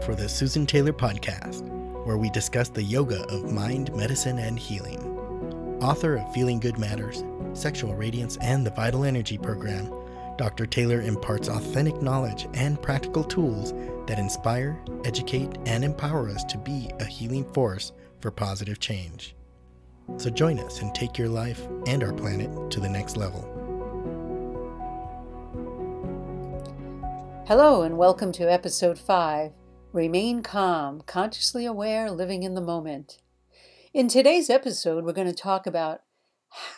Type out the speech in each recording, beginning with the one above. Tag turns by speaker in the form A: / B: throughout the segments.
A: for the Susan Taylor Podcast, where we discuss the yoga of mind, medicine, and healing. Author of Feeling Good Matters, Sexual Radiance, and the Vital Energy Program, Dr. Taylor imparts authentic knowledge and practical tools that inspire, educate, and empower us to be a healing force for positive change. So join us and take your life and our planet to the next level.
B: Hello and welcome to episode 5, Remain Calm, Consciously Aware, Living in the Moment. In today's episode, we're going to talk about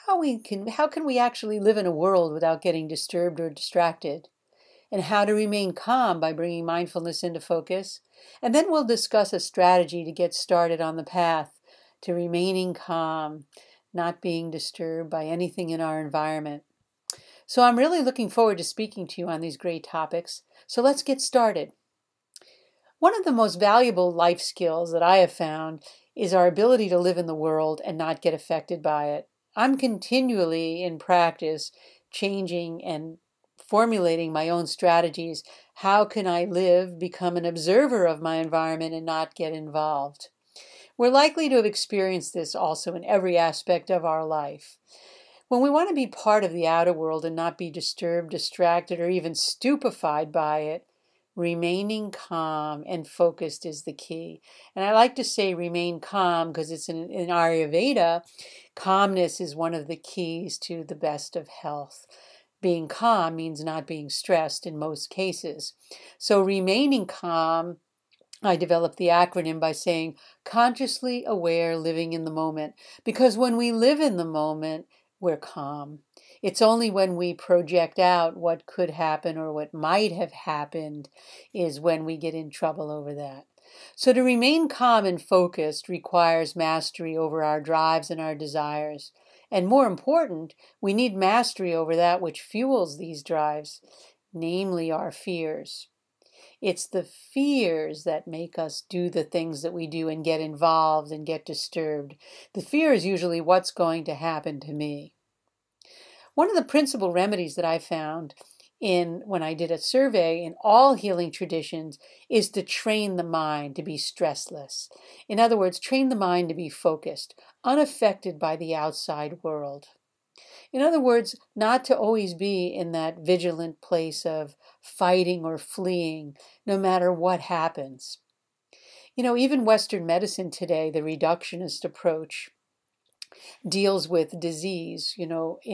B: how can we actually live in a world without getting disturbed or distracted, and how to remain calm by bringing mindfulness into focus. And then we'll discuss a strategy to get started on the path to remaining calm, not being disturbed by anything in our environment. So I'm really looking forward to speaking to you on these great topics. So let's get started. One of the most valuable life skills that I have found is our ability to live in the world and not get affected by it. I'm continually in practice changing and formulating my own strategies. How can I live, become an observer of my environment and not get involved? We're likely to have experienced this also in every aspect of our life. When we want to be part of the outer world and not be disturbed, distracted, or even stupefied by it, remaining calm and focused is the key. And I like to say remain calm because it's in Ayurveda, calmness is one of the keys to the best of health. Being calm means not being stressed in most cases. So remaining calm, I developed the acronym by saying consciously aware, living in the moment. Because when we live in the moment, we're calm. It's only when we project out what could happen or what might have happened is when we get in trouble over that. So to remain calm and focused requires mastery over our drives and our desires. And more important, we need mastery over that which fuels these drives, namely our fears. It's the fears that make us do the things that we do and get involved and get disturbed. The fear is usually what's going to happen to me. One of the principal remedies that I found when I did a survey in all healing traditions is to train the mind to be stressless. In other words, train the mind to be focused, unaffected by the outside world. In other words, not to always be in that vigilant place of fighting or fleeing, no matter what happens. Even Western medicine today, the reductionist approach, deals with disease, in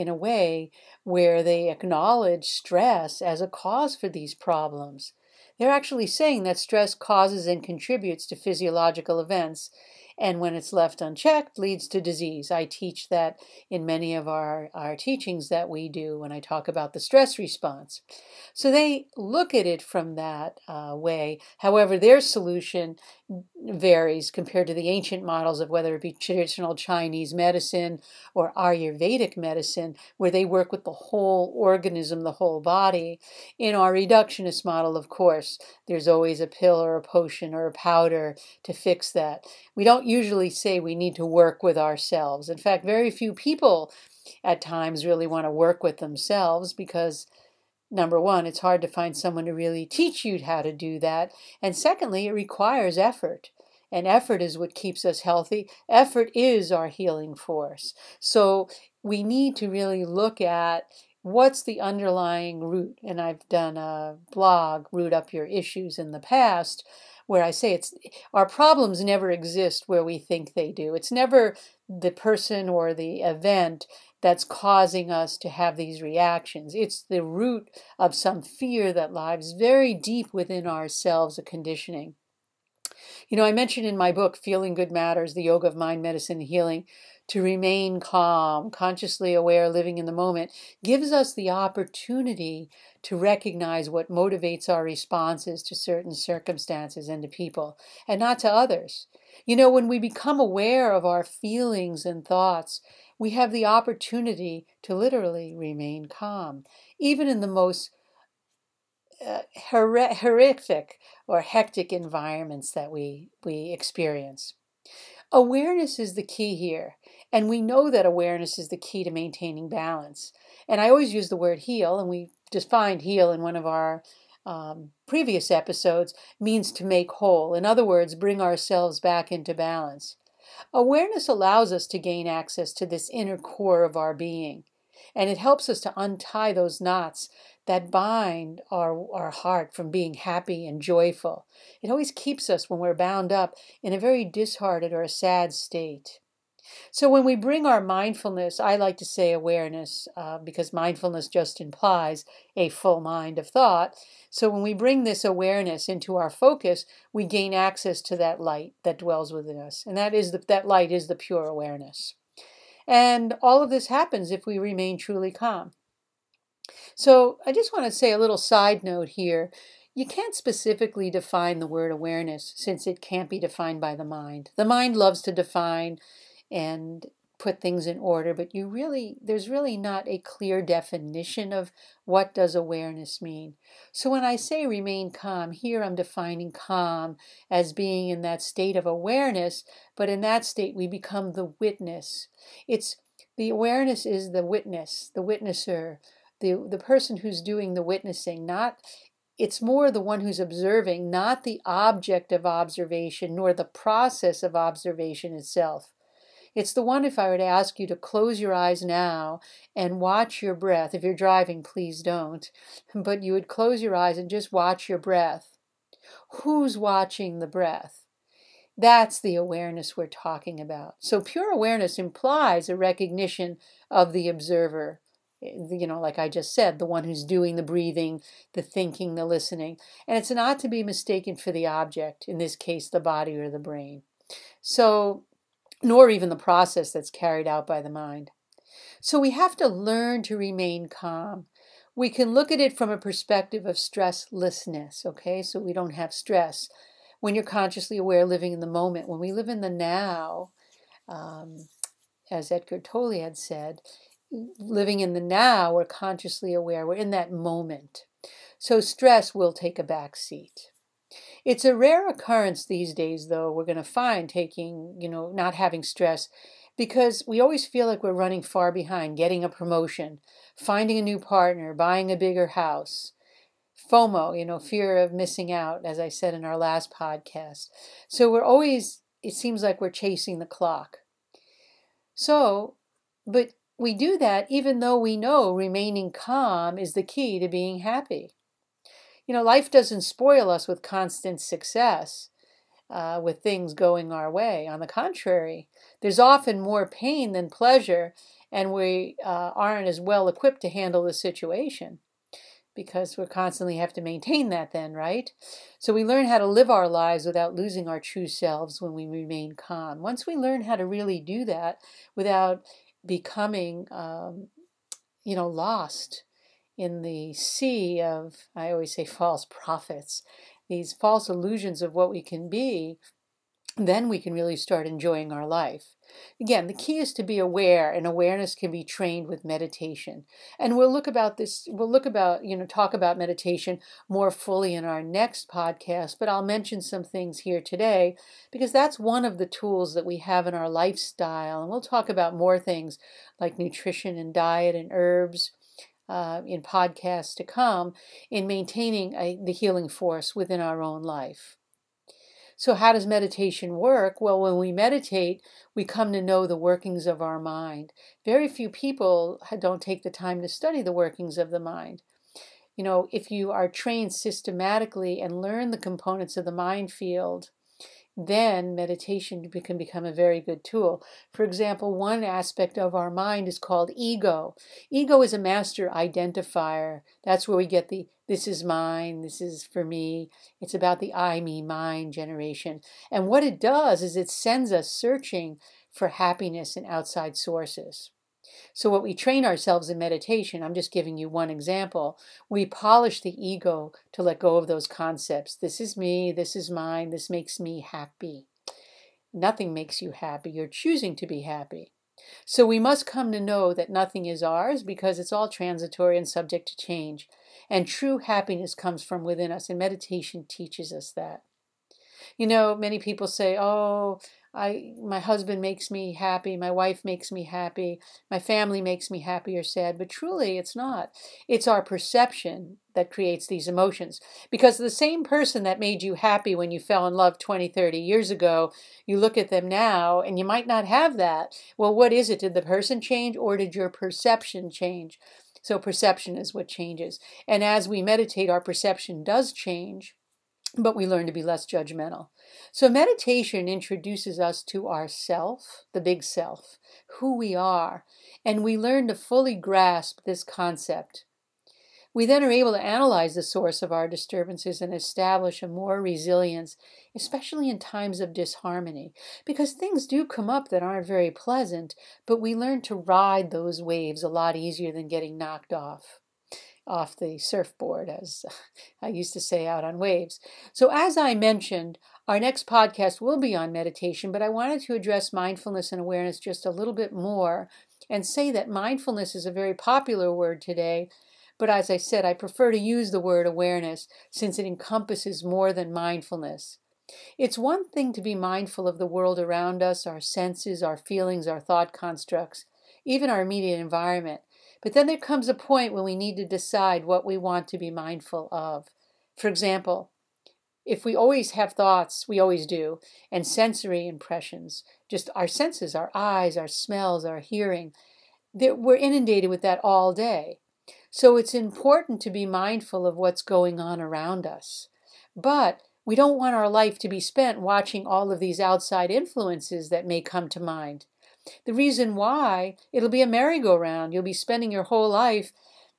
B: a way where they acknowledge stress as a cause for these problems. They're actually saying that stress causes and contributes to physiological events, and when it's left unchecked, leads to disease. I teach that in many of our teachings that we do when I talk about the stress response. So they look at it from that way. However, their solution varies compared to the ancient models of whether it be traditional Chinese medicine or Ayurvedic medicine, where they work with the whole organism, the whole body. In our reductionist model, of course, there's always a pill or a potion or a powder to fix that. We don't usually say we need to work with ourselves. In fact, very few people at times really want to work with themselves because, number one, it's hard to find someone to really teach you how to do that. And secondly, it requires effort. And effort is what keeps us healthy. Effort is our healing force. So we need to really look at what's the underlying root. And I've done a blog, Root Up Your Issues, in the past, where I say our problems never exist where we think they do. It's never the person or the event that's causing us to have these reactions. It's the root of some fear that lies very deep within ourselves, a conditioning. I mentioned in my book, Feeling Good Matters, the Yoga of Mind, Medicine, and Healing, to remain calm, consciously aware, living in the moment, gives us the opportunity to recognize what motivates our responses to certain circumstances and to people, and not to others. When we become aware of our feelings and thoughts, we have the opportunity to literally remain calm, even in the most horrific or hectic environments that we experience. Awareness is the key here, and we know that awareness is the key to maintaining balance. And I always use the word heal, and we defined heal in one of our previous episodes, means to make whole. In other words, bring ourselves back into balance. Awareness allows us to gain access to this inner core of our being, and it helps us to untie those knots that bind our heart from being happy and joyful. It always keeps us, when we're bound up, in a very disheartened or a sad state. So when we bring our mindfulness, I like to say awareness, because mindfulness just implies a full mind of thought. So when we bring this awareness into our focus, we gain access to that light that dwells within us. And that light is the pure awareness. And all of this happens if we remain truly calm. So I just want to say a little side note here. You can't specifically define the word awareness, since it can't be defined by the mind. The mind loves to define and put things in order, but there's really not a clear definition of what does awareness mean. So when I say remain calm, here I'm defining calm as being in that state of awareness, but in that state we become the witness. The awareness is the witness, the witnesser, the person who's doing the witnessing. It's more the one who's observing, not the object of observation, nor the process of observation itself. It's the one, if I were to ask you to close your eyes now and watch your breath. If you're driving, please don't. But you would close your eyes and just watch your breath. Who's watching the breath? That's the awareness we're talking about. So pure awareness implies a recognition of the observer. Like I just said, the one who's doing the breathing, the thinking, the listening. And it's not to be mistaken for the object, in this case, the body or the brain. Nor even the process that's carried out by the mind. So we have to learn to remain calm. We can look at it from a perspective of stresslessness, okay? So we don't have stress. When you're consciously aware, living in the moment, when we live in the now, as Edgar Tolle had said, living in the now, we're consciously aware, we're in that moment. So stress will take a back seat. It's a rare occurrence these days, though, we're going to find not having stress, because we always feel like we're running far behind, getting a promotion, finding a new partner, buying a bigger house. FOMO, fear of missing out, as I said in our last podcast. So it seems like we're chasing the clock. But we do that even though we know remaining calm is the key to being happy. Life doesn't spoil us with constant success, with things going our way. On the contrary, there's often more pain than pleasure, and we aren't as well equipped to handle the situation, because we constantly have to maintain that then, right? So we learn how to live our lives without losing our true selves when we remain calm. Once we learn how to really do that without becoming, lost in the sea of, I always say, false prophets, these false illusions of what we can be, then we can really start enjoying our life. Again, the key is to be aware, and awareness can be trained with meditation. And talk about meditation more fully in our next podcast, but I'll mention some things here today, because that's one of the tools that we have in our lifestyle. And we'll talk about more things like nutrition and diet and herbs in podcasts to come, in maintaining the healing force within our own life. So how does meditation work? Well, when we meditate, we come to know the workings of our mind. Very few people don't take the time to study the workings of the mind. If you are trained systematically and learn the components of the mind field, then meditation can become a very good tool. For example, one aspect of our mind is called ego. Ego is a master identifier. That's where we get the this is mine, this is for me. It's about the I, me, mine generation. And what it does is it sends us searching for happiness in outside sources. So what we train ourselves in meditation, I'm just giving you one example, we polish the ego to let go of those concepts. This is me, this is mine, this makes me happy. Nothing makes you happy. You're choosing to be happy. So we must come to know that nothing is ours, because it's all transitory and subject to change. And true happiness comes from within us, and meditation teaches us that. Many people say, oh, my husband makes me happy, my wife makes me happy, my family makes me happy or sad, but truly it's not. It's our perception that creates these emotions. Because the same person that made you happy when you fell in love 20, 30 years ago, you look at them now and you might not have that. Well, what is it? Did the person change or did your perception change? So perception is what changes. And as we meditate, our perception does change, but we learn to be less judgmental. So meditation introduces us to ourself, the big self, who we are, and we learn to fully grasp this concept. We then are able to analyze the source of our disturbances and establish a more resilience, especially in times of disharmony, because things do come up that aren't very pleasant, but we learn to ride those waves a lot easier than getting knocked off the surfboard, as I used to say out on waves. So as I mentioned, our next podcast will be on meditation, but I wanted to address mindfulness and awareness just a little bit more and say that mindfulness is a very popular word today. But as I said, I prefer to use the word awareness since it encompasses more than mindfulness. It's one thing to be mindful of the world around us, our senses, our feelings, our thought constructs, even our immediate environment. But then there comes a point when we need to decide what we want to be mindful of. For example, if we always have thoughts, we always do, and sensory impressions, just our senses, our eyes, our smells, our hearing, we're inundated with that all day. So it's important to be mindful of what's going on around us. But we don't want our life to be spent watching all of these outside influences that may come to mind. The reason why, it'll be a merry-go-round. You'll be spending your whole life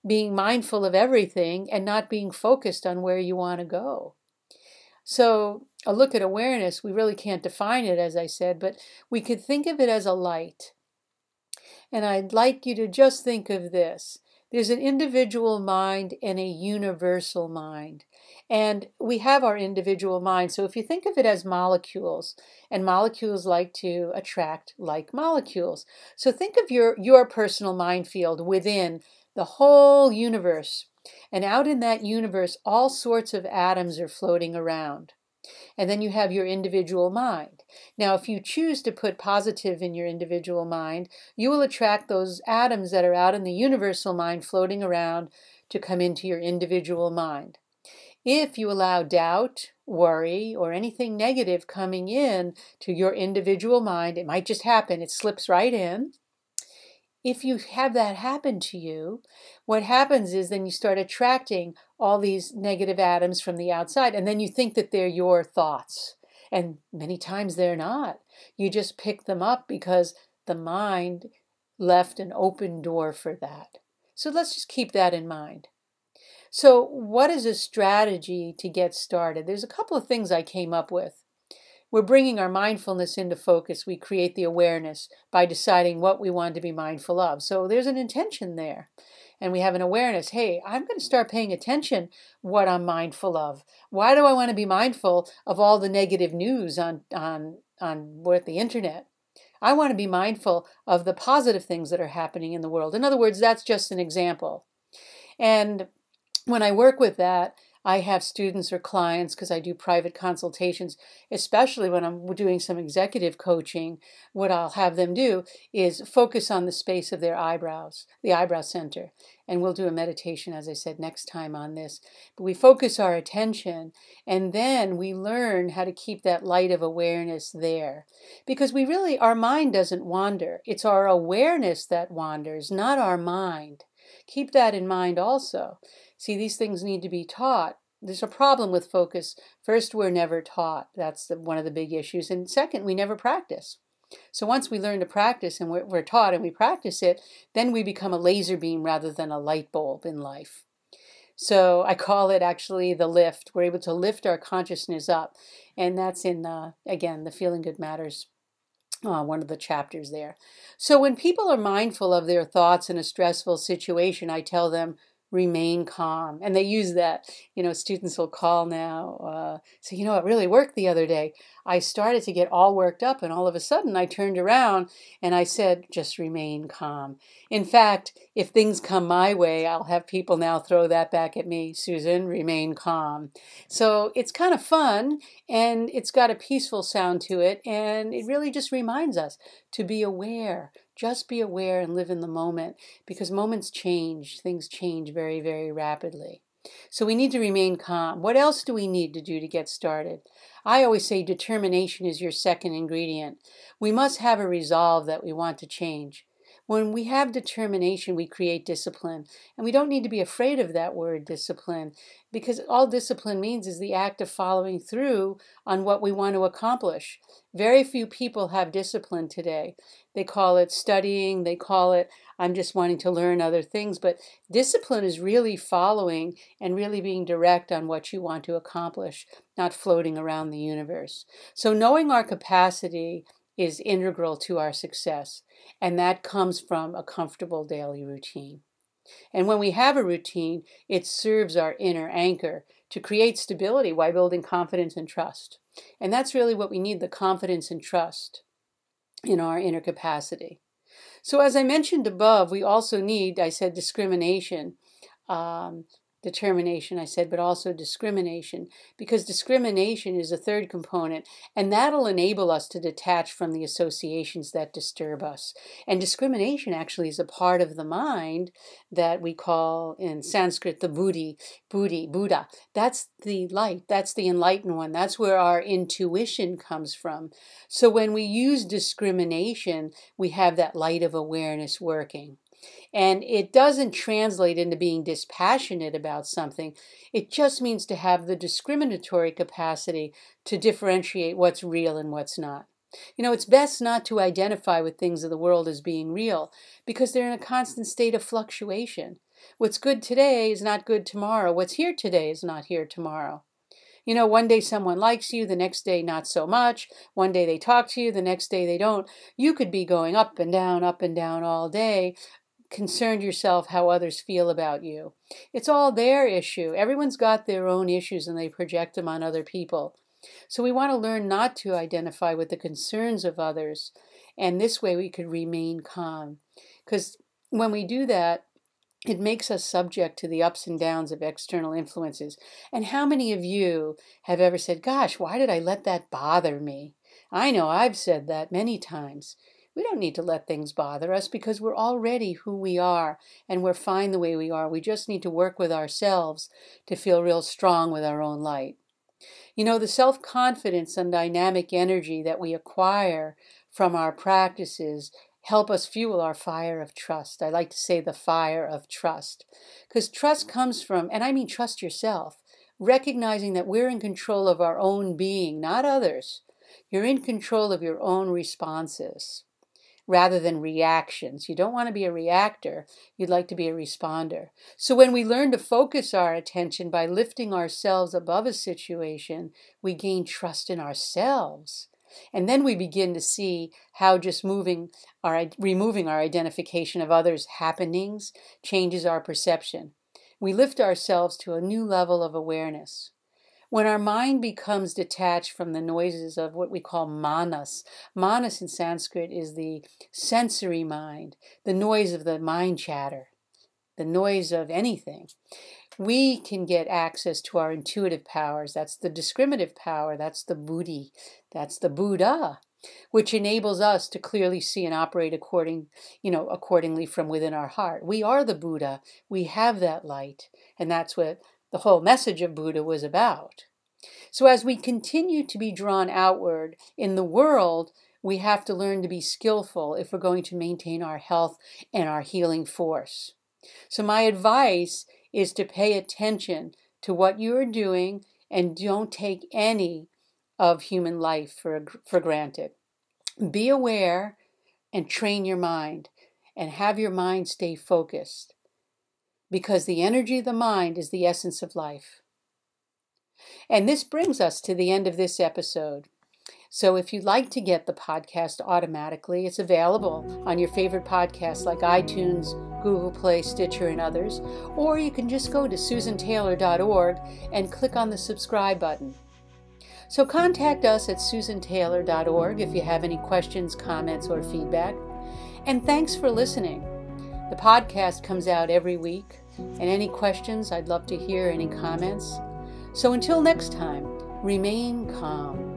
B: being mindful of everything and not being focused on where you want to go. So a look at awareness, we really can't define it, as I said, but we could think of it as a light. And I'd like you to just think of this. There's an individual mind and a universal mind. And we have our individual mind. So if you think of it as molecules, and molecules like to attract like molecules. So think of your personal mind field within the whole universe. And out in that universe, all sorts of atoms are floating around. And then you have your individual mind. Now, if you choose to put positive in your individual mind, you will attract those atoms that are out in the universal mind floating around to come into your individual mind. If you allow doubt, worry, or anything negative coming in to your individual mind, it might just happen. It slips right in. If you have that happen to you, what happens is then you start attracting all these negative atoms from the outside, and then you think that they're your thoughts. And many times they're not. You just pick them up because the mind left an open door for that. So let's just keep that in mind. So what is a strategy to get started? There's a couple of things I came up with. We're bringing our mindfulness into focus. We create the awareness by deciding what we want to be mindful of. So there's an intention there. And we have an awareness. Hey, I'm going to start paying attention what I'm mindful of. Why do I want to be mindful of all the negative news on the internet? I want to be mindful of the positive things that are happening in the world. In other words, that's just an example. And when I work with that, I have students or clients, because I do private consultations, especially when I'm doing some executive coaching, what I'll have them do is focus on the space of their eyebrows, the eyebrow center. And we'll do a meditation, as I said, next time on this. But we focus our attention, and then we learn how to keep that light of awareness there. Because our mind doesn't wander. It's our awareness that wanders, not our mind. Keep that in mind also. See, these things need to be taught. There's a problem with focus. First, we're never taught. That's one of the big issues. And second, we never practice. So once we learn to practice and we're taught and we practice it, then we become a laser beam rather than a light bulb in life. So I call it actually the lift. We're able to lift our consciousness up. And that's in, again, the Feeling Good Matters, one of the chapters there. So when people are mindful of their thoughts in a stressful situation, I tell them, remain calm. And they use that. Students will call now. So, it really worked the other day. I started to get all worked up, and all of a sudden I turned around and I said, just remain calm. In fact, if things come my way, I'll have people now throw that back at me. Susan, remain calm. So it's kind of fun, and it's got a peaceful sound to it, and it really just reminds us to be aware. Just be aware and live in the moment, because moments change. Things change very, very rapidly. So we need to remain calm. What else do we need to do to get started? I always say determination is your second ingredient. We must have a resolve that we want to change. When we have determination, we create discipline. And we don't need to be afraid of that word, discipline, because all discipline means is the act of following through on what we want to accomplish. Very few people have discipline today. They call it studying, they call it, I'm just wanting to learn other things, but discipline is really following and really being direct on what you want to accomplish, not floating around the universe. So knowing our capacity is integral to our success, and that comes from a comfortable daily routine. And when we have a routine, it serves our inner anchor to create stability while building confidence and trust. And that's really what we need, the confidence and trust in our inner capacity. So as I mentioned above, we also need, I said, discrimination. Determination, I said, but also discrimination, because discrimination is a third component, and that'll enable us to detach from the associations that disturb us. And discrimination actually is a part of the mind that we call in Sanskrit the Buddha. That's the light, that's the enlightened one, that's where our intuition comes from. So when we use discrimination, we have that light of awareness working. And it doesn't translate into being dispassionate about something. It just means to have the discriminatory capacity to differentiate what's real and what's not. You know, it's best not to identify with things of the world as being real, because they're in a constant state of fluctuation. What's good today is not good tomorrow. What's here today is not here tomorrow. You know, one day someone likes you, the next day not so much. One day they talk to you, the next day they don't. You could be going up and down all day, concerned yourself how others feel about you. It's all their issue. Everyone's got their own issues and they project them on other people. So we want to learn not to identify with the concerns of others, and this way we could remain calm. Because when we do that, it makes us subject to the ups and downs of external influences. And how many of you have ever said, gosh, why did I let that bother me? I know I've said that many times. We don't need to let things bother us because we're already who we are and we're fine the way we are. We just need to work with ourselves to feel real strong with our own light. You know, the self-confidence and dynamic energy that we acquire from our practices help us fuel our fire of trust. I like to say the fire of trust, because trust comes from, and I mean trust yourself, recognizing that we're in control of our own being, not others. You're in control of your own responses rather than reactions. You don't want to be a reactor. You'd like to be a responder. So when we learn to focus our attention by lifting ourselves above a situation, we gain trust in ourselves. And then we begin to see how just removing our identification of others' happenings changes our perception. We lift ourselves to a new level of awareness. When our mind becomes detached from the noises of what we call manas. Manas in Sanskrit is the sensory mind, the noise of the mind chatter, the noise of anything. We can get access to our intuitive powers. That's the discriminative power. That's the buddhi. That's the Buddha, which enables us to clearly see and operate accordingly from within our heart. We are the Buddha. We have that light. And that's what the whole message of Buddha was about. So as we continue to be drawn outward in the world, we have to learn to be skillful if we're going to maintain our health and our healing force. So my advice is to pay attention to what you are doing and don't take any of human life for granted. Be aware and train your mind and have your mind stay focused, because the energy of the mind is the essence of life. And this brings us to the end of this episode. So if you'd like to get the podcast automatically, it's available on your favorite podcasts like iTunes, Google Play, Stitcher, and others. Or you can just go to susantaylor.org and click on the subscribe button. So contact us at susantaylor.org if you have any questions, comments, or feedback. And thanks for listening. The podcast comes out every week, and any questions, I'd love to hear any comments. So until next time, remain calm.